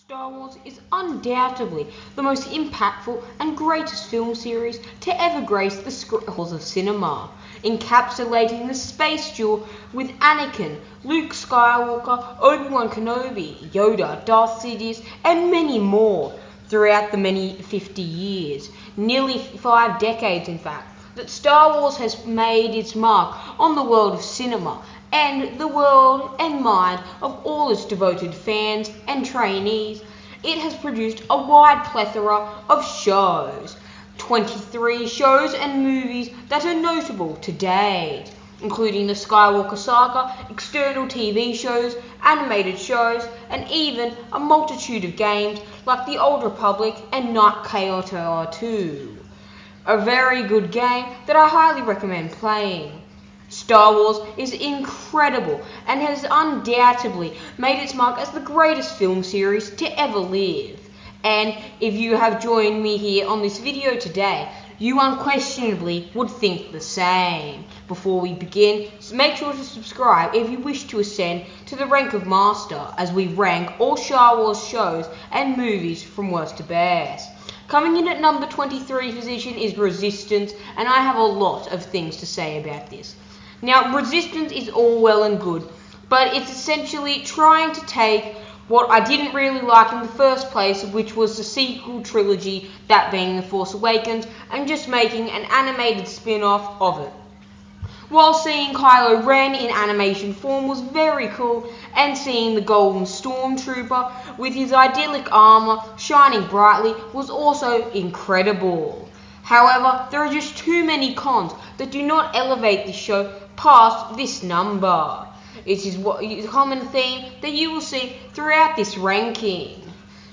Star Wars is undoubtedly the most impactful and greatest film series to ever grace the halls of cinema, encapsulating the space duel with Anakin, Luke Skywalker, Obi-Wan Kenobi, Yoda, Darth Sidious, and many more throughout the many 50 years, nearly 5 decades in fact, that Star Wars has made its mark on the world of cinema and the world and mind of all its devoted fans and trainees. It has produced a wide plethora of shows, 23 shows and movies that are notable to date, including the Skywalker Saga, external TV shows, animated shows, and even a multitude of games like The Old Republic and Knight KOTOR 2. A very good game that I highly recommend playing. Star Wars is incredible and has undoubtedly made its mark as the greatest film series to ever live. And if you have joined me here on this video today, you unquestionably would think the same. Before we begin, make sure to subscribe if you wish to ascend to the rank of Master as we rank all Star Wars shows and movies from worst to best. Coming in at number 23 position is Resistance, and I have a lot of things to say about this. Now, Resistance is all well and good, but it's essentially trying to take what I didn't really like in the first place, which was the sequel trilogy, that being The Force Awakens, and just making an animated spin-off of it. While seeing Kylo Ren in animation form was very cool, and seeing the Golden Stormtrooper with his idyllic armor shining brightly was also incredible. However, there are just too many cons that do not elevate this show past this number. It is a common theme that you will see throughout this ranking.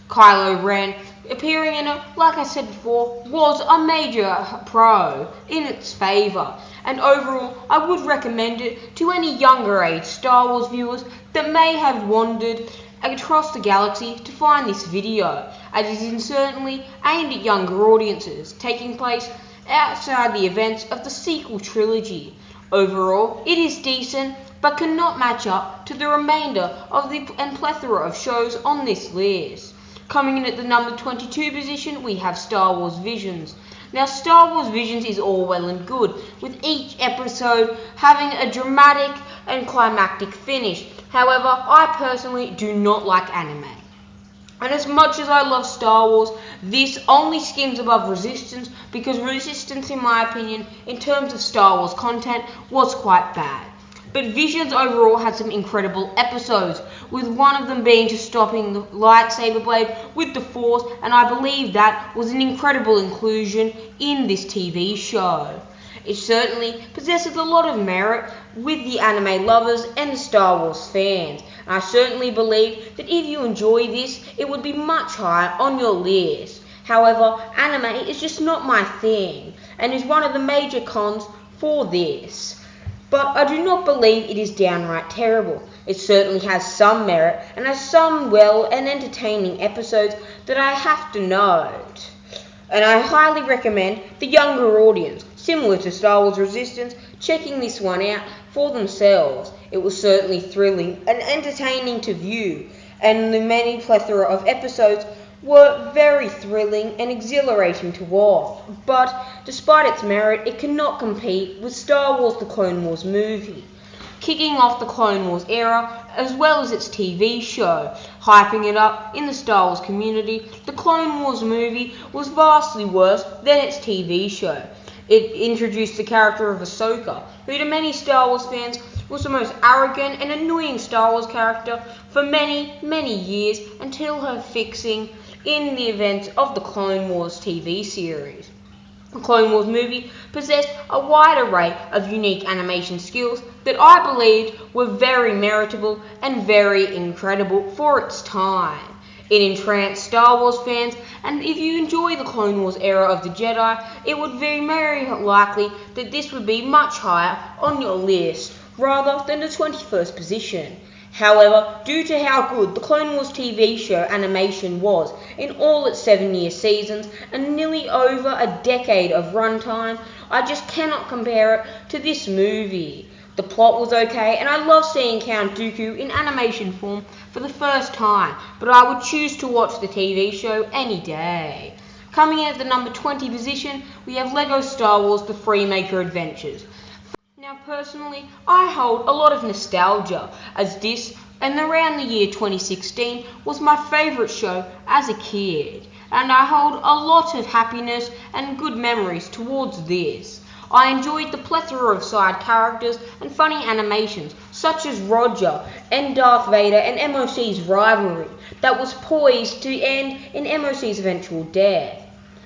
Kylo Ren appearing in it, like I said before, was a major pro in its favour, and overall I would recommend it to any younger age Star Wars viewers that may have wandered across the galaxy to find this video, as it is certainly aimed at younger audiences, taking place outside the events of the sequel trilogy. Overall, it is decent, but cannot match up to the remainder of the plethora of shows on this list. Coming in at the number 22 position, we have Star Wars Visions. Now, Star Wars Visions is all well and good, with each episode having a dramatic and climactic finish. However, I personally do not like anime. And as much as I love Star Wars, this only skims above Resistance, because Resistance, in my opinion, in terms of Star Wars content, was quite bad. But Visions overall had some incredible episodes, with one of them being to stopping the lightsaber blade with the Force, and I believe that was an incredible inclusion in this TV show. It certainly possesses a lot of merit with the anime lovers and the Star Wars fans. And I certainly believe that if you enjoy this, it would be much higher on your list. However, anime is just not my thing, and is one of the major cons for this. But I do not believe it is downright terrible. It certainly has some merit and has some well and entertaining episodes that I have to note. And I highly recommend the younger audience, similar to Star Wars Resistance, checking this one out for themselves. It was certainly thrilling and entertaining to view, and the many plethora of episodes were very thrilling and exhilarating to watch. But despite its merit, it cannot compete with Star Wars The Clone Wars movie, kicking off the Clone Wars era as well as its TV show, hyping it up in the Star Wars community. The Clone Wars movie was vastly worse than its TV show. It introduced the character of Ahsoka, who to many Star Wars fans was the most arrogant and annoying Star Wars character for many, many years, until her fixing in the events of the Clone Wars TV series. The Clone Wars movie possessed a wide array of unique animation skills that I believed were very meritable and very incredible for its time. It entranced Star Wars fans, and if you enjoy the Clone Wars era of the Jedi, it would be very likely that this would be much higher on your list, rather than the 21st position. However, due to how good the Clone Wars TV show animation was in all its 7-year seasons and nearly over a decade of runtime, I just cannot compare it to this movie. The plot was okay, and I love seeing Count Dooku in animation form for the first time, but I would choose to watch the TV show any day. Coming in at the number 20 position, we have LEGO Star Wars The Freemaker Adventures. Now personally, I hold a lot of nostalgia, as this and around the year 2016 was my favourite show as a kid, and I hold a lot of happiness and good memories towards this. I enjoyed the plethora of side characters and funny animations, such as Roger and Darth Vader and MOC's rivalry that was poised to end in MOC's eventual death.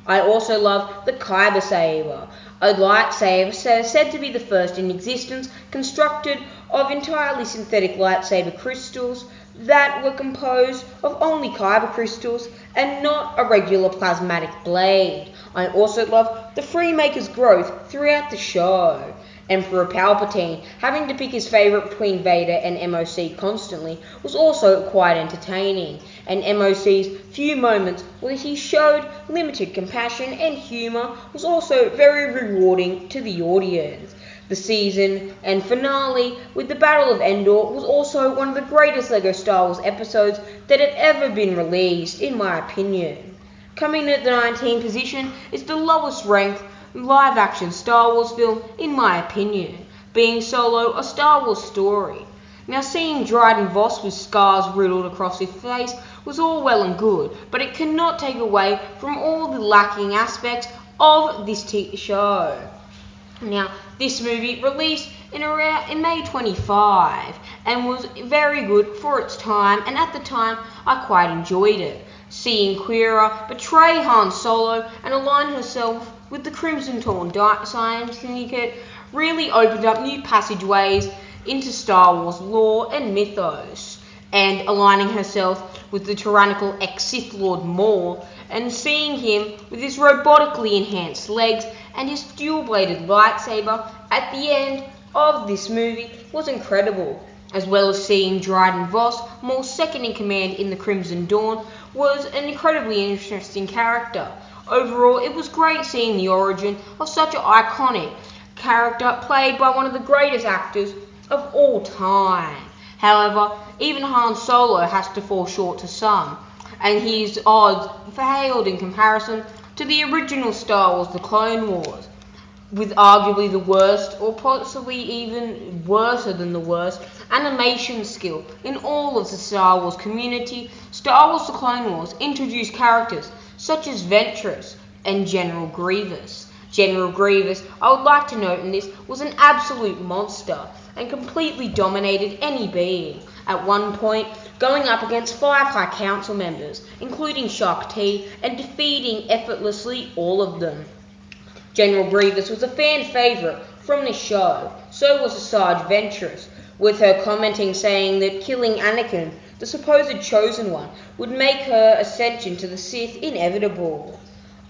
I also love the Kyber Saber, a lightsaber said to be the first in existence, constructed of entirely synthetic lightsaber crystals that were composed of only kyber crystals and not a regular plasmatic blade. I also love the Freemaker's growth throughout the show. Emperor Palpatine having to pick his favourite between Vader and MOC constantly was also quite entertaining, and MOC's few moments where he showed limited compassion and humour was also very rewarding to the audience. The season and finale with the Battle of Endor was also one of the greatest LEGO Star Wars episodes that had ever been released, in my opinion. Coming in at the 19th position is the lowest ranked live-action Star Wars film, in my opinion, being Solo, a Star Wars story. Now, seeing Dryden Voss with scars riddled across his face was all well and good, but it cannot take away from all the lacking aspects of this show. Now, this movie released in May 25 and was very good for its time, and at the time I quite enjoyed it. Seeing Qi'ra betray Han Solo and align herself with the Crimson Dawn Science Syndicate really opened up new passageways into Star Wars lore and mythos, and aligning herself with the tyrannical ex-Sith Lord Maul, and seeing him with his robotically enhanced legs and his dual-bladed lightsaber at the end of this movie was incredible, as well as seeing Dryden Voss, Maul's second-in-command in the Crimson Dawn, was an incredibly interesting character. Overall, it was great seeing the origin of such an iconic character played by one of the greatest actors of all time. However, even Han Solo has to fall short to some, and his odds failed in comparison to the original Star Wars, The Clone Wars, with arguably the worst, or possibly even worse than the worst, animation skill in all of the Star Wars community. Star Wars The Clone Wars introduced characters such as Ventress and General Grievous. General Grievous, I would like to note in this, was an absolute monster and completely dominated any being, at one point going up against 5 High Council members, including Shaak Ti, and defeating effortlessly all of them. General Grievous was a fan favourite from this show, so was Asajj Ventress, with her commenting saying that killing Anakin, the supposed chosen one, would make her ascension to the Sith inevitable.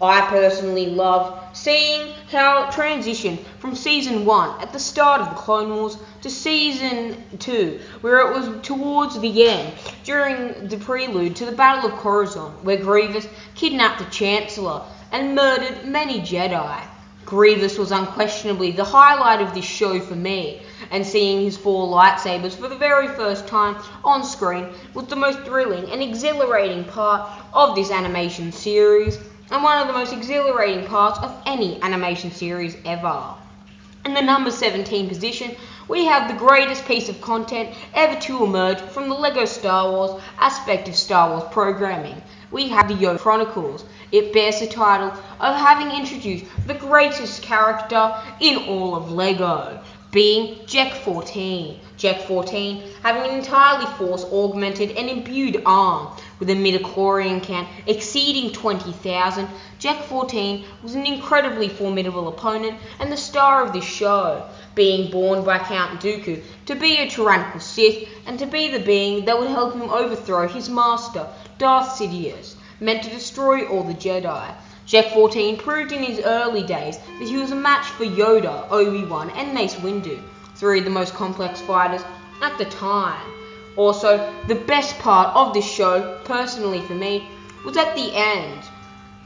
I personally loved seeing how it transitioned from Season 1 at the start of the Clone Wars to Season 2, where it was towards the end, during the prelude to the Battle of Coruscant, where Grievous kidnapped the Chancellor and murdered many Jedi. Grievous was unquestionably the highlight of this show for me, and seeing his 4 lightsabers for the very first time on screen was the most thrilling and exhilarating part of this animation series, and one of the most exhilarating parts of any animation series ever. In the number 17 position, we have the greatest piece of content ever to emerge from the LEGO Star Wars aspect of Star Wars programming. We have the Yoda Chronicles. It bears the title of having introduced the greatest character in all of LEGO, being Jek-14. Jek-14 having an entirely force-augmented and imbued arm, with a midichlorian count exceeding 20,000, Jek-14 was an incredibly formidable opponent and the star of this show, being born by Count Dooku to be a tyrannical Sith and to be the being that would help him overthrow his master, Darth Sidious, meant to destroy all the Jedi. Jek-14 proved in his early days that he was a match for Yoda, Obi-Wan and Mace Windu, 3 of the most complex fighters at the time. Also, the best part of this show, personally for me, was at the end,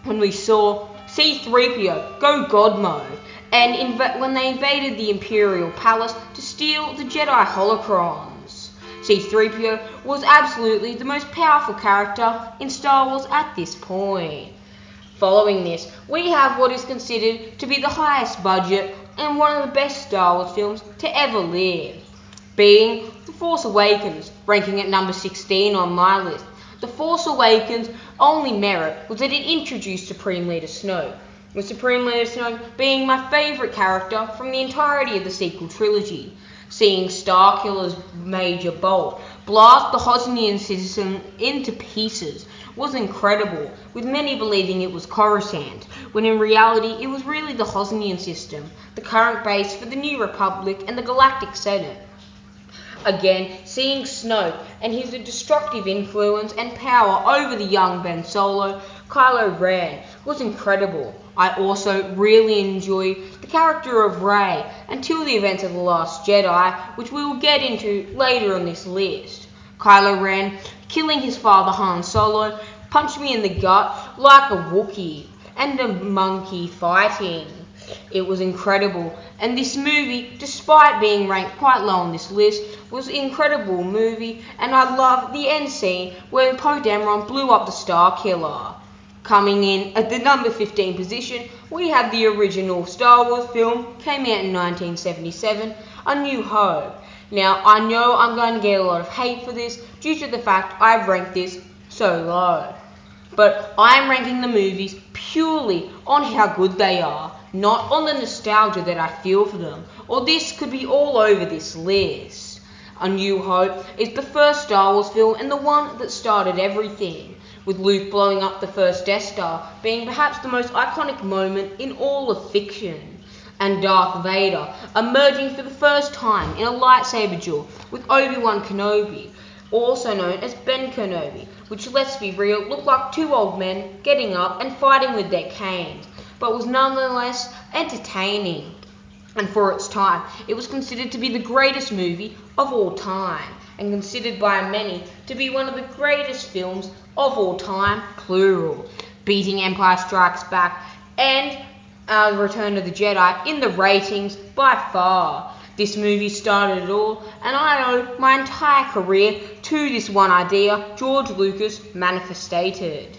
when we saw C-3PO go God mode, and when they invaded the Imperial Palace to steal the Jedi holocrons. C-3PO was absolutely the most powerful character in Star Wars at this point. Following this, we have what is considered to be the highest budget and one of the best Star Wars films to ever live, being The Force Awakens, ranking at number 16 on my list. The Force Awakens' only merit was that it introduced Supreme Leader Snoke, with Supreme Leader Snoke being my favourite character from the entirety of the sequel trilogy. Seeing Starkiller's Major Bolt blast the Hosnian system into pieces was incredible, with many believing it was Coruscant, when in reality it was really the Hosnian system, the current base for the New Republic and the Galactic Senate. Again, seeing Snoke and his destructive influence and power over the young Ben Solo, Kylo Ren, was incredible. I also really enjoy the character of Rey until the events of The Last Jedi, which we will get into later on this list. Kylo Ren killing his father Han Solo punched me in the gut like a Wookiee and a monkey fighting. It was incredible, and this movie, despite being ranked quite low on this list, was an incredible movie, and I love the end scene where Poe Dameron blew up the Starkiller. Coming in at the number 15 position, we have the original Star Wars film, came out in 1977, A New Hope. Now, I know I'm going to get a lot of hate for this due to the fact I've ranked this so low. But I'm ranking the movies purely on how good they are, not on the nostalgia that I feel for them, or this could be all over this list. A New Hope is the first Star Wars film and the one that started everything, with Luke blowing up the first Death Star being perhaps the most iconic moment in all of fiction, and Darth Vader emerging for the first time in a lightsaber duel with Obi-Wan Kenobi, also known as Ben Kenobi, which, let's be real, looked like two old men getting up and fighting with their canes, but was nonetheless entertaining. And for its time, it was considered to be the greatest movie of all time, and considered by many to be one of the greatest films of all time, plural, beating Empire Strikes Back and Return of the Jedi in the ratings by far. This movie started it all, and I owe my entire career to this one idea George Lucas manifested.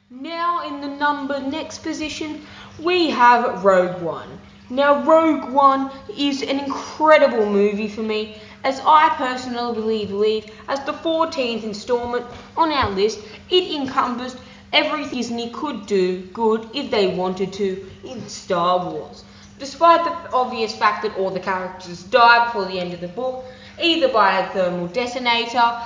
Now in the next position, we have Rogue One. Now Rogue One is an incredible movie for me, as I personally believe as the 14th installment on our list, it encompassed everything Disney could do good if they wanted to in Star Wars. Despite the obvious fact that all the characters die before the end of the book, either by a thermal detonator,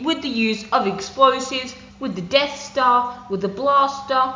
with the use of explosives, with the Death Star, with the blaster,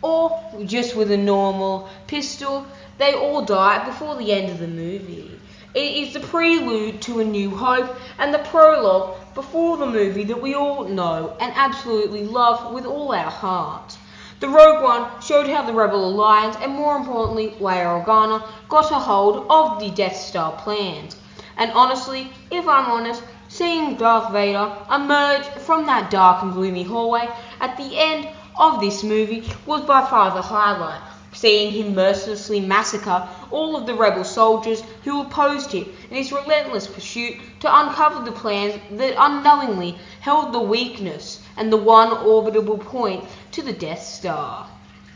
or just with a normal pistol, they all die before the end of the movie. It is the prelude to A New Hope and the prologue before the movie that we all know and absolutely love with all our heart. The Rogue One showed how the Rebel Alliance, and more importantly Leia Organa, got a hold of the Death Star plans. And honestly, if I'm honest, seeing Darth Vader emerge from that dark and gloomy hallway at the end of this movie was by far the highlight. Seeing him mercilessly massacre all of the rebel soldiers who opposed him in his relentless pursuit to uncover the plans that unknowingly held the weakness and the one orbitable point to the Death Star.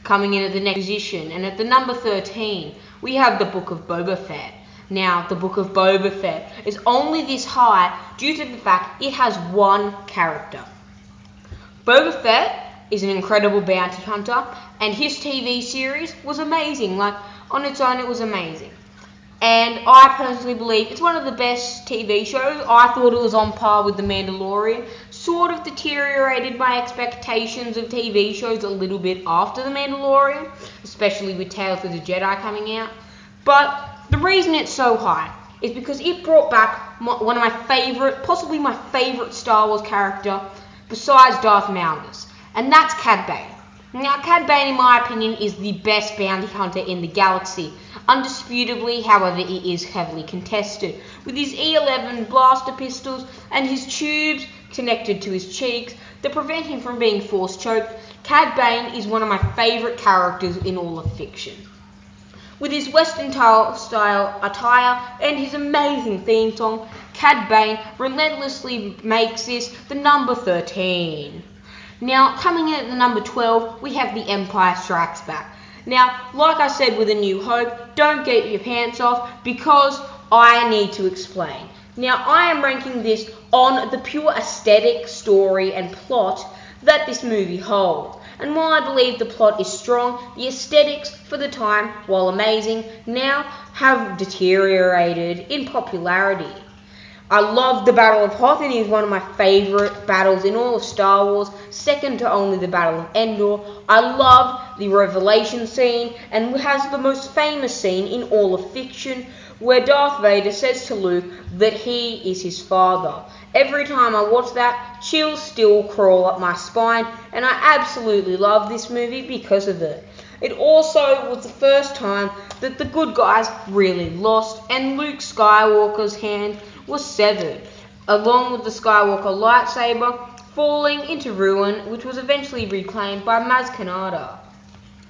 Coming in at the next position, and at the number 13, we have the Book of Boba Fett. Now, the Book of Boba Fett is only this high due to the fact it has one character. Boba Fett is an incredible bounty hunter, and his TV series was amazing. Like, on its own, it was amazing. And I personally believe it's one of the best TV shows. I thought it was on par with The Mandalorian. Sort of deteriorated my expectations of TV shows a little bit after The Mandalorian, especially with Tales of the Jedi coming out. But the reason it's so high is because it brought back one of my favorite, possibly my favorite Star Wars character besides Darth Malgus, and that's Cad Bane. Now, Cad Bane, in my opinion, is the best bounty hunter in the galaxy. Undisputably, however, it is heavily contested. With his E11 blaster pistols and his tubes connected to his cheeks that prevent him from being force choked, Cad Bane is one of my favourite characters in all of fiction. With his Western style attire and his amazing theme song, Cad Bane relentlessly makes this the number 13. Now, coming in at the number 12, we have The Empire Strikes Back. Now, like I said with A New Hope, don't get your pants off because I need to explain. Now, I am ranking this on the pure aesthetic, story and plot that this movie holds. And while I believe the plot is strong, the aesthetics for the time, while amazing, now have deteriorated in popularity. I love the Battle of Hoth, and it is one of my favourite battles in all of Star Wars, second to only the Battle of Endor. I love the Revelation scene, and has the most famous scene in all of fiction, where Darth Vader says to Luke that he is his father. Every time I watch that, chills still crawl up my spine, and I absolutely love this movie because of it. It also was the first time that the good guys really lost, and Luke Skywalker's hand was severed, along with the Skywalker lightsaber falling into ruin, which was eventually reclaimed by Maz Kanata.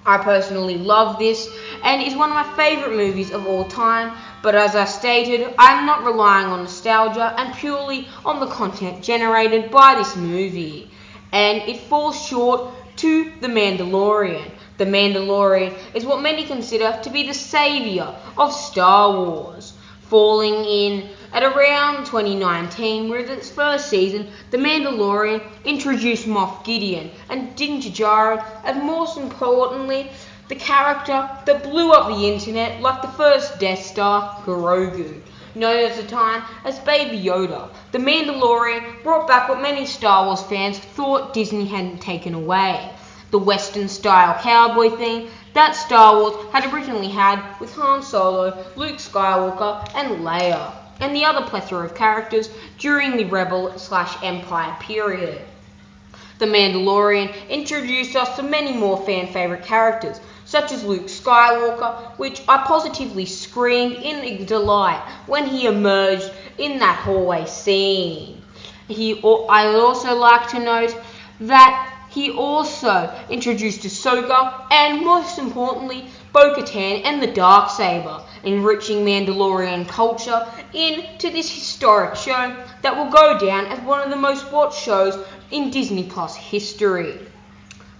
I personally love this, and is one of my favourite movies of all time, but as I stated, I'm not relying on nostalgia and purely on the content generated by this movie, and it falls short to The Mandalorian. The Mandalorian is what many consider to be the saviour of Star Wars, falling in at around 2019, where its first season, The Mandalorian introduced Moff Gideon and Din Djarin, and most importantly, the character that blew up the internet like the first Death Star, Grogu, known at the time as Baby Yoda. The Mandalorian brought back what many Star Wars fans thought Disney hadn't taken away: the Western-style cowboy theme that Star Wars had originally had with Han Solo, Luke Skywalker, and Leia, and the other plethora of characters during the Rebel/Empire period. The Mandalorian introduced us to many more fan-favourite characters, such as Luke Skywalker, which I positively screamed in delight when he emerged in that hallway scene. I also like to note that he also introduced Ahsoka and, most importantly, Bo-Katan and the Darksaber, enriching Mandalorian culture into this historic show that will go down as one of the most watched shows in Disney Plus history.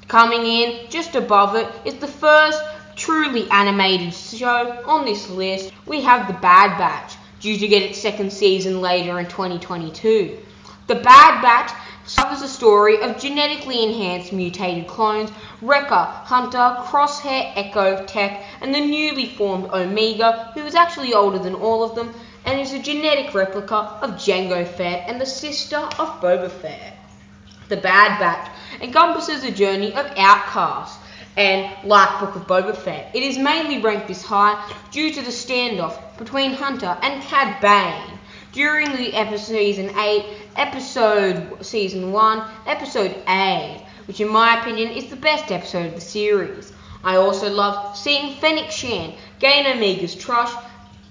Coming in just above it is the first truly animated show on this list. We have The Bad Batch, due to get its second season later in 2022. The Bad Batch covers the story of genetically enhanced mutated clones Wrecker, Hunter, Crosshair, Echo, Tech, and the newly formed Omega, who is actually older than all of them, and is a genetic replica of Jango Fett and the sister of Boba Fett. The Bad Batch encompasses a journey of outcasts, and like Book of Boba Fett, it is mainly ranked this high due to the standoff between Hunter and Cad Bane during the Season 1, Episode 8, which in my opinion is the best episode of the series. I also love seeing Fennec Shand gain Omega's trust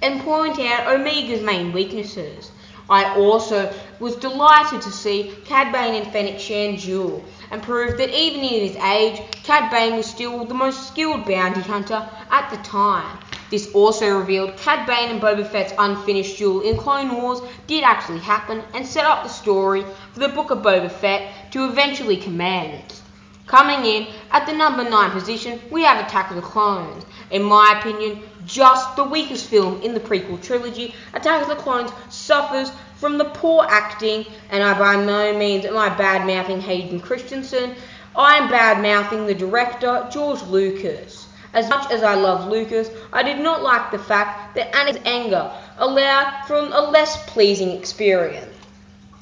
and point out Omega's main weaknesses. I also was delighted to see Cad Bane and Fennec Shand duel, and prove that even in his age, Cad Bane was still the most skilled bounty hunter at the time. This also revealed Cad Bane and Boba Fett's unfinished duel in Clone Wars did actually happen, and set up the story for the Book of Boba Fett to eventually commence. Coming in at the number 9 position, we have Attack of the Clones. In my opinion, just the weakest film in the prequel trilogy. Attack of the Clones suffers from the poor acting, and by no means am I bad-mouthing Hayden Christensen. I am bad-mouthing the director, George Lucas. As much as I love Lucas, I did not like the fact that Anakin's anger allowed for a less pleasing experience.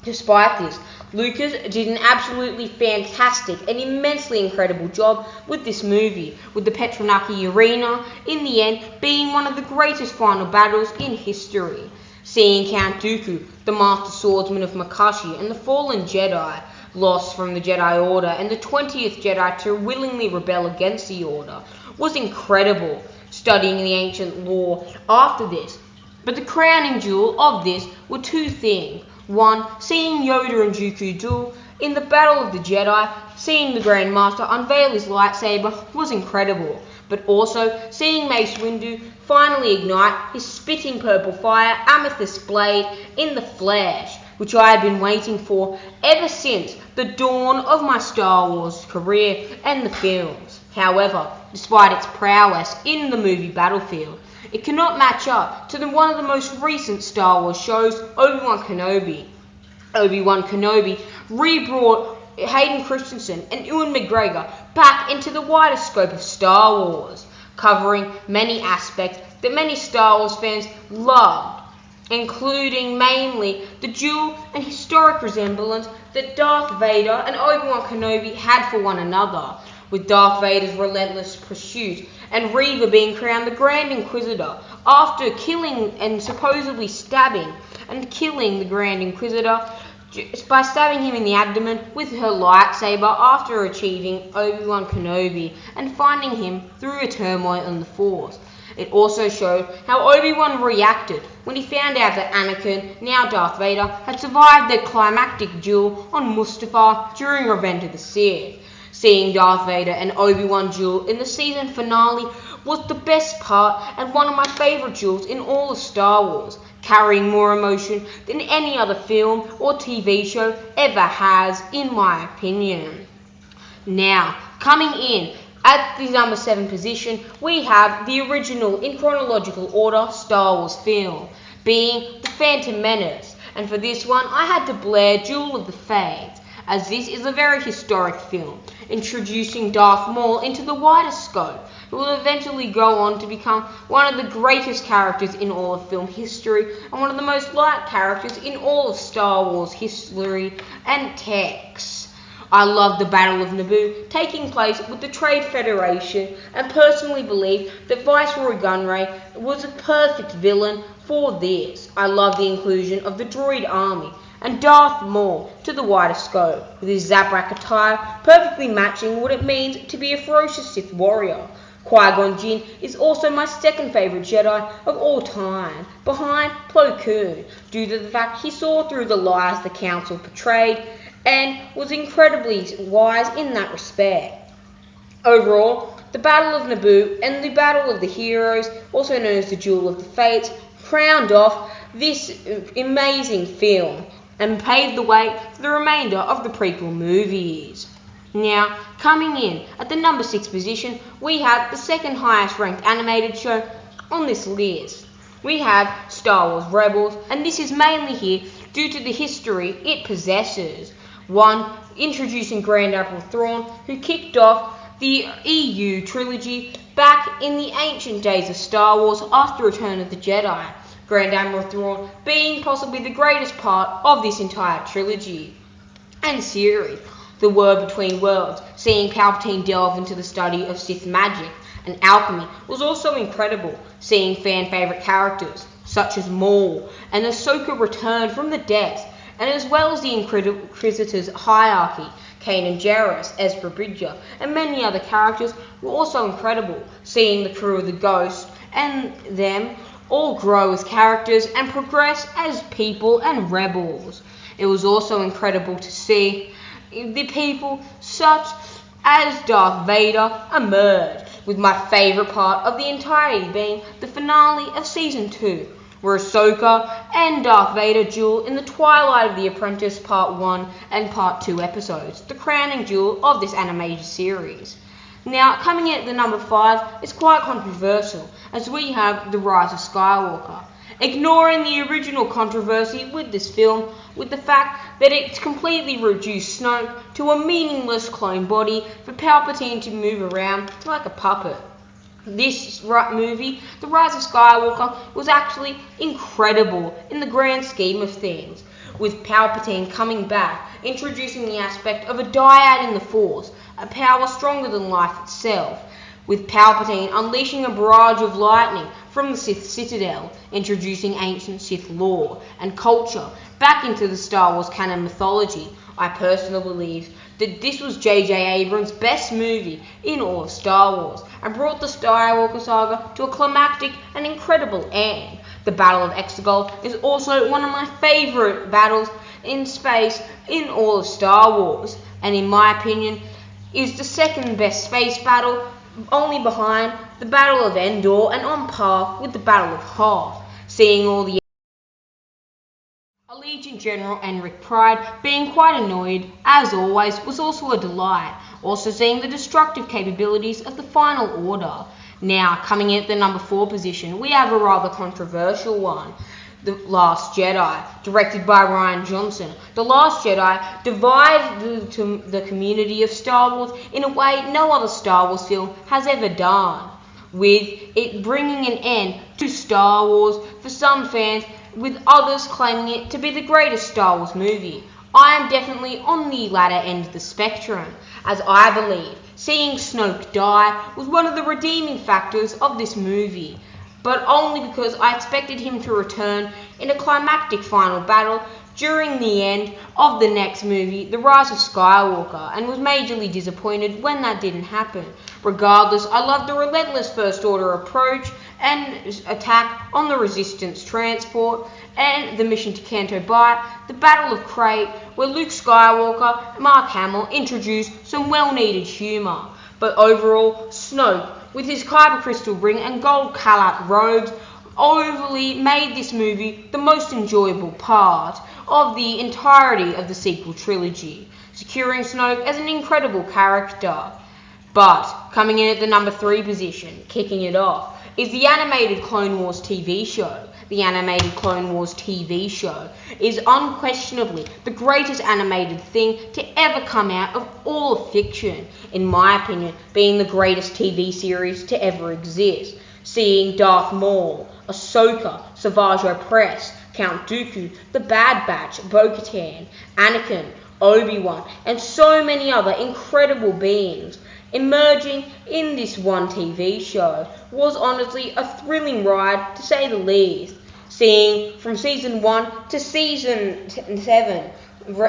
Despite this, Lucas did an absolutely fantastic and immensely incredible job with this movie, with the Petronaki Arena in the end being one of the greatest final battles in history. Seeing Count Dooku, the Master Swordsman of Makashi, and the fallen Jedi lost from the Jedi Order and the 20th Jedi to willingly rebel against the Order was incredible, studying the ancient lore after this. But the crowning jewel of this were two things. One, seeing Yoda and Dooku duel in the Battle of the Jedi, seeing the Grand Master unveil his lightsaber was incredible. but also seeing Mace Windu finally ignite his spitting purple fire amethyst blade in the flesh, which I had been waiting for ever since the dawn of my Star Wars career and the films. However, despite its prowess in the movie Battlefield, it cannot match up to one of the most recent Star Wars shows, Obi-Wan Kenobi. Obi-Wan Kenobi rebrought Hayden Christensen and Ewan McGregor back into the wider scope of Star Wars, covering many aspects that many Star Wars fans loved, including mainly the dual and historic resemblance that Darth Vader and Obi-Wan Kenobi had for one another, with Darth Vader's relentless pursuit and Reva being crowned the Grand Inquisitor after killing and supposedly stabbing and killing the Grand Inquisitor by stabbing him in the abdomen with her lightsaber after achieving Obi-Wan Kenobi and finding him through a turmoil in the Force. It also showed how Obi-Wan reacted when he found out that Anakin, now Darth Vader, had survived their climactic duel on Mustafar during Revenge of the Sith. Seeing Darth Vader and Obi-Wan duel in the season finale was the best part and one of my favourite duels in all of Star Wars, carrying more emotion than any other film or TV show ever has, in my opinion. Now, coming in at the number 7 position, we have the original, in chronological order, Star Wars film, being The Phantom Menace. And for this one, I had to blare Duel of the Fates, as this is a very historic film, introducing Darth Maul into the wider scope, who will eventually go on to become one of the greatest characters in all of film history and one of the most liked characters in all of Star Wars history and text. I love the Battle of Naboo taking place with the Trade Federation and personally believe that Viceroy Gunray was a perfect villain for this. I love the inclusion of the droid army and Darth Maul to the wider scope, with his Zabrak attire perfectly matching what it means to be a ferocious Sith warrior. Qui-Gon Jinn is also my second favourite Jedi of all time, behind Plo Koon, due to the fact he saw through the lies the Council portrayed and was incredibly wise in that respect. Overall, the Battle of Naboo and the Battle of the Heroes, also known as the Duel of the Fates, crowned off this amazing film and paved the way for the remainder of the prequel movies. Now, coming in at the number 6 position, we have the second highest ranked animated show on this list. We have Star Wars Rebels, and this is mainly here due to the history it possesses. One, introducing Grand Admiral Thrawn, who kicked off the EU trilogy back in the ancient days of Star Wars after Return of the Jedi. Grand Admiral Thrawn being possibly the greatest part of this entire trilogy and series. The War Between Worlds, seeing Palpatine delve into the study of Sith magic and alchemy, was also incredible, seeing fan-favourite characters such as Maul and Ahsoka return from the depths, and as well as the Inquisitor's hierarchy, Kanan Jarrus, Ezra Bridger, and many other characters were also incredible, seeing the crew of the Ghost and them all grow as characters and progress as people and rebels. It was also incredible to see the people such as Darth Vader emerge, with my favourite part of the entirety being the finale of Season 2, where Ahsoka and Darth Vader duel in the Twilight of the Apprentice Part 1 and Part 2 episodes, the crowning duel of this animated series. Now, coming in at the number 5 is quite controversial, as we have The Rise of Skywalker. Ignoring the original controversy with this film, with the fact that it completely reduced Snoke to a meaningless clone body for Palpatine to move around like a puppet. This movie, The Rise of Skywalker, was actually incredible in the grand scheme of things, with Palpatine coming back, introducing the aspect of a dyad in the Force, a power stronger than life itself, with Palpatine unleashing a barrage of lightning from the Sith Citadel, introducing ancient Sith lore and culture back into the Star Wars canon mythology. I personally believe that this was J.J. Abrams' best movie in all of Star Wars, and brought the Skywalker saga to a climactic and incredible end. The Battle of Exegol is also one of my favourite battles in space in all of Star Wars, and in my opinion is the second best space battle only behind the Battle of Endor and on par with the Battle of Hoth, seeing all the Allegiant General Enric Pride being quite annoyed, as always, was also a delight, also seeing the destructive capabilities of the Final Order. Now, coming in at the number 4 position, we have a rather controversial one. The Last Jedi, directed by Rian Johnson. The Last Jedi divided the community of Star Wars in a way no other Star Wars film has ever done, with it bringing an end to Star Wars for some fans, with others claiming it to be the greatest Star Wars movie. I am definitely on the latter end of the spectrum, as I believe seeing Snoke die was one of the redeeming factors of this movie, but only because I expected him to return in a climactic final battle during the end of the next movie, The Rise of Skywalker, and was majorly disappointed when that didn't happen. Regardless, I loved the relentless First Order approach and attack on the Resistance transport, and the mission to Canto Bight, the Battle of Crait, where Luke Skywalker and Mark Hamill introduced some well-needed humour. But overall, Snoke, with his Kyber crystal ring and gold Kalat robes, overly made this movie the most enjoyable part of the entirety of the sequel trilogy, securing Snoke as an incredible character. But coming in at the number 3 position, kicking it off, is the animated Clone Wars TV show. The animated Clone Wars TV show is unquestionably the greatest animated thing to ever come out of all of fiction, in my opinion, being the greatest TV series to ever exist, seeing Darth Maul, Ahsoka, Savage Opress, Count Dooku, The Bad Batch, Bo-Katan, Anakin, Obi-Wan, and so many other incredible beings emerging in this one TV show was honestly a thrilling ride, to say the least. Seeing from season 1 to season 7,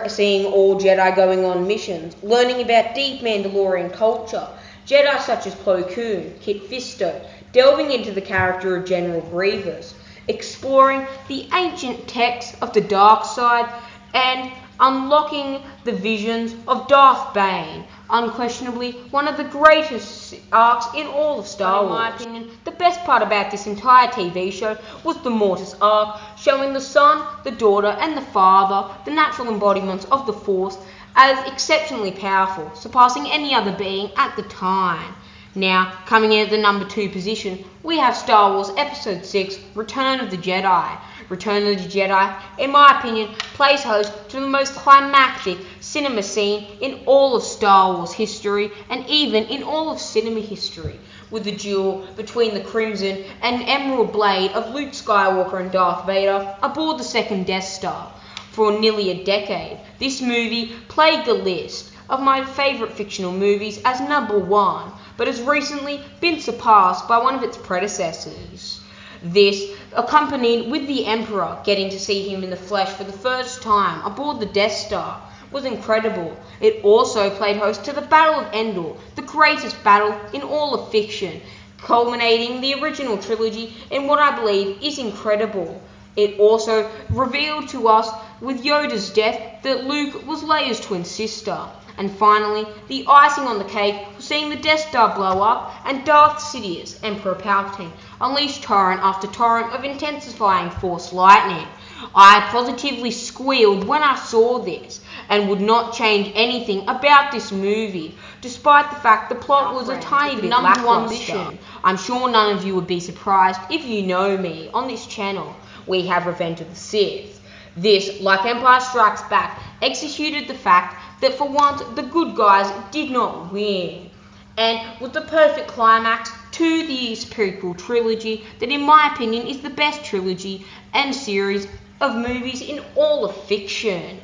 seeing all Jedi going on missions, learning about deep Mandalorian culture, Jedi such as Plo Koon, Kit Fisto, delving into the character of General Grievous, exploring the ancient texts of the dark side, and unlocking the visions of Darth Bane, unquestionably one of the greatest arcs in all of Star Wars. In my opinion, the best part about this entire TV show was the Mortis arc, showing the son, the daughter, and the father, the natural embodiments of the Force, as exceptionally powerful, surpassing any other being at the time. Now, coming in at the number 2 position, we have Star Wars Episode 6, Return of the Jedi. Return of the Jedi, in my opinion, plays host to the most climactic cinema scene in all of Star Wars history, and even in all of cinema history, with the duel between the Crimson and Emerald Blade of Luke Skywalker and Darth Vader aboard the second Death Star. For nearly a decade, this movie plagued the list of my favourite fictional movies as number 1, but has recently been surpassed by one of its predecessors. This, accompanied with the Emperor getting to see him in the flesh for the first time aboard the Death Star, was incredible. It also played host to the Battle of Endor, the greatest battle in all of fiction, culminating the original trilogy in what I believe is incredible. It also revealed to us with Yoda's death that Luke was Leia's twin sister. And finally, the icing on the cake was seeing the Death Star blow up and Darth Sidious, Emperor Palpatine, unleash torrent after torrent of intensifying Force lightning. I positively squealed when I saw this, and would not change anything about this movie, despite the fact the plot was a tiny bit lackluster. I'm sure none of you would be surprised if you know me. On this channel, we have Revenge of the Sith. This, like Empire Strikes Back, executed the fact that for once the good guys did not win, and was the perfect climax to this prequel trilogy that in my opinion is the best trilogy and series of movies in all of fiction.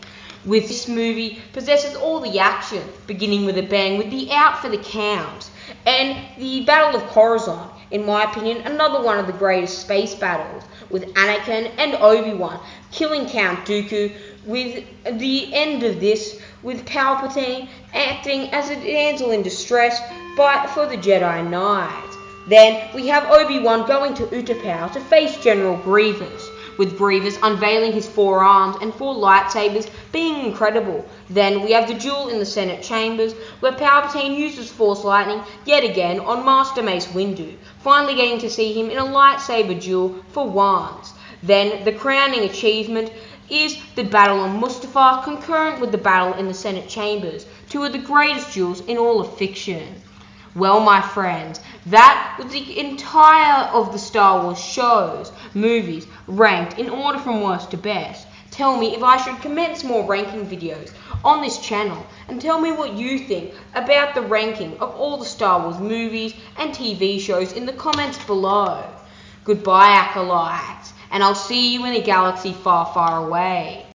With this movie possesses all the action, beginning with a bang with the Out for the Count, and the Battle of Coruscant, in my opinion another one of the greatest space battles, with Anakin and Obi-Wan killing Count Dooku, with the end of this with Palpatine acting as a damsel in distress for the Jedi Knights. Then we have Obi-Wan going to Utapau to face General Grievous, with Grievous unveiling his 4 arms and 4 lightsabers being incredible. Then we have the duel in the Senate chambers, where Palpatine uses Force Lightning yet again on Master Mace Windu, finally getting to see him in a lightsaber duel for once. Then the crowning achievement is the battle on Mustafar, concurrent with the battle in the Senate chambers, 2 of the greatest duels in all of fiction. Well, my friends, that was the entire of the Star Wars shows, movies, ranked in order from worst to best. Tell me if I should commence more ranking videos on this channel, and tell me what you think about the ranking of all the Star Wars movies and TV shows in the comments below. Goodbye, acolytes, and I'll see you in a galaxy far, far away.